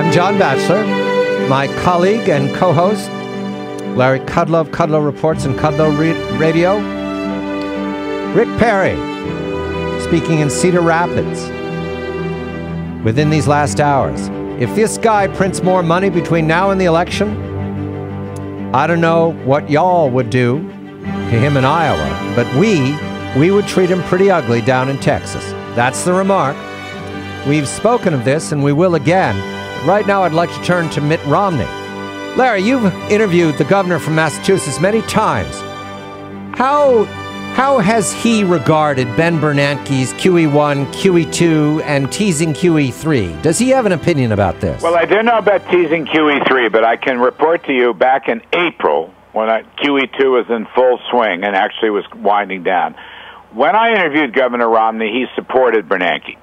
I'm John Batchelor. My colleague and co-host, Larry Kudlow of Kudlow Reports and Kudlow Radio. Rick Perry, speaking in Cedar Rapids. Within these last hours, if this guy prints more money between now and the election, I don't know what y'all would do to him in Iowa, but we would treat him pretty ugly down in Texas. That's the remark. We've spoken of this, and we will again. Right now, I'd like to turn to Mitt Romney. Larry, you've interviewed the governor from Massachusetts many times. How has he regarded Ben Bernanke's QE1, QE2, and teasing QE3? Does he have an opinion about this? Well, I don't know about teasing QE3, but I can report to you back in April when QE2 was in full swing and actually was winding down. When I interviewed Governor Romney, he supported Bernanke.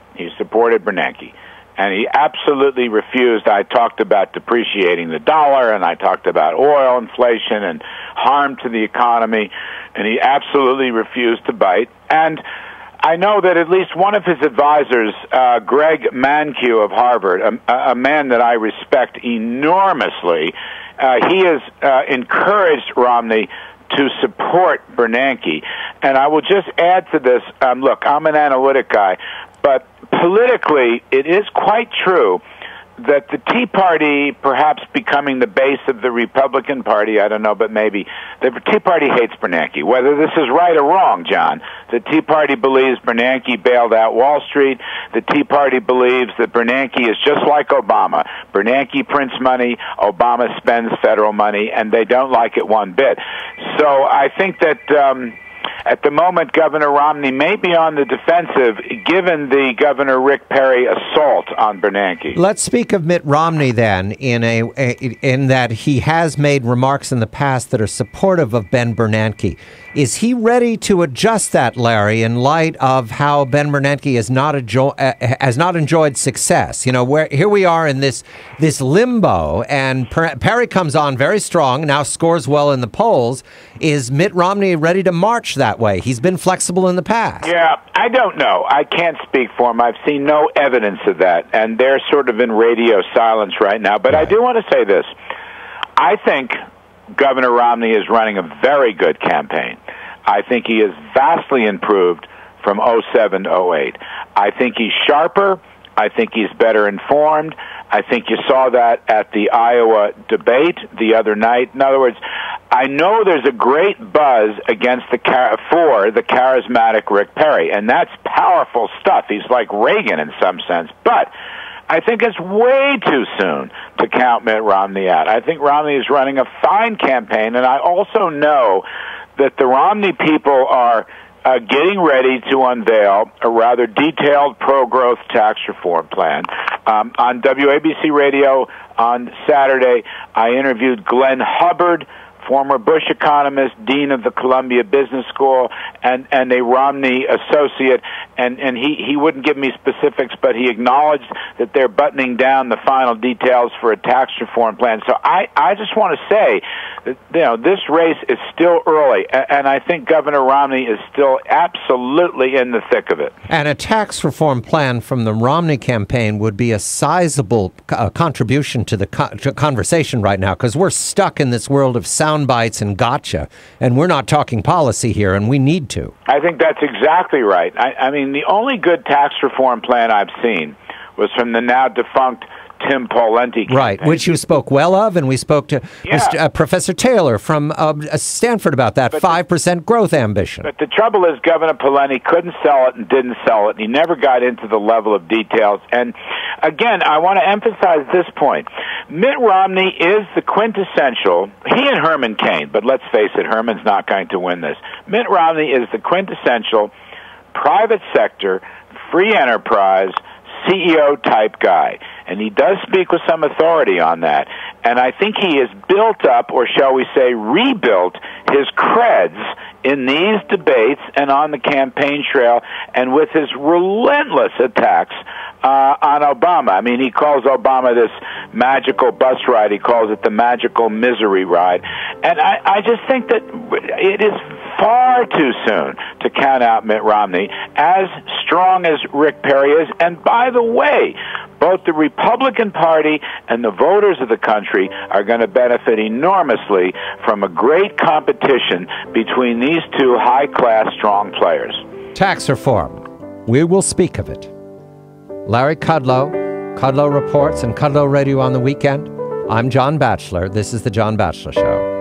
And he absolutely refused. I talked about depreciating the dollar, and I talked about oil inflation and harm to the economy, and he absolutely refused to bite. And I know that at least one of his advisors, Greg Mankiw of Harvard, a man that I respect enormously, he has encouraged Romney to support Bernanke. And I will just add to this, look, I'm an analytic guy, but politically, it is quite true that the Tea Party, perhaps becoming the base of the Republican Party, I don't know, but maybe, the Tea Party hates Bernanke. Whether this is right or wrong, John, the Tea Party believes Bernanke bailed out Wall Street. The Tea Party believes that Bernanke is just like Obama. Bernanke prints money, Obama spends federal money, and they don't like it one bit. So I think that at the moment, Governor Romney may be on the defensive, given the Governor Rick Perry assault on Bernanke. Let's speak of Mitt Romney then, in that he has made remarks in the past that are supportive of Ben Bernanke. Is he ready to adjust that, Larry, in light of how Ben Bernanke has not enjoyed success? You know, where here we are in this limbo, and Perry comes on very strong, now scores well in the polls. Is Mitt Romney ready to march that way? He's been flexible in the past. Yeah, I don't know. I can't speak for him. I've seen no evidence of that, and they're sort of in radio silence right now. But right. I do want to say this. I think Governor Romney is running a very good campaign. I think he is vastly improved from 07 to 08. I think he's sharper. I think he's better informed. I think you saw that at the Iowa debate the other night. In other words, I know there's a great buzz against for the charismatic Rick Perry, and that's powerful stuff. He's like Reagan in some sense. But I think it's way too soon to count Mitt Romney out. I think Romney is running a fine campaign, and I also know that the Romney people are getting ready to unveil a rather detailed pro-growth tax reform plan. On WABC Radio on Saturday, I interviewed Glenn Hubbard, former Bush economist, dean of the Columbia Business School, and a Romney associate, and he wouldn't give me specifics, but he acknowledged that they're buttoning down the final details for a tax reform plan. So I just want to say that, you know, this race is still early, and I think Governor Romney is still absolutely in the thick of it. And a tax reform plan from the Romney campaign would be a sizable contribution to the conversation right now, because we're stuck in this world of sound bites and gotcha, and we're not talking policy here, and we need to. I think that's exactly right. I mean, the only good tax reform plan I've seen was from the now defunct Tim Pawlenty campaign. Right, which you spoke well of, and we spoke to Professor Taylor from Stanford about that 5% growth ambition. But the trouble is Governor Pawlenty couldn't sell it and didn't sell it. He never got into the level of details. And again, I want to emphasize this point. Mitt Romney is the quintessential, he and Herman Cain, but let's face it, Herman's not going to win this. Mitt Romney is the quintessential private sector, free enterprise, CEO-type guy. And he does speak with some authority on that. And I think he has built up, or shall we say rebuilt, his creds in these debates and on the campaign trail, and with his relentless attacks on Obama. I mean, he calls Obama this magical bus ride. He calls it the magical misery ride. And I just think that it is far too soon to count out Mitt Romney, as strong as Rick Perry is. And by the way, both the Republican Party and the voters of the country are going to benefit enormously from a great competition between these two high-class, strong players. Tax reform. We will speak of it. Larry Kudlow, Kudlow Reports and Kudlow Radio on the weekend. I'm John Batchelor. This is The John Batchelor Show.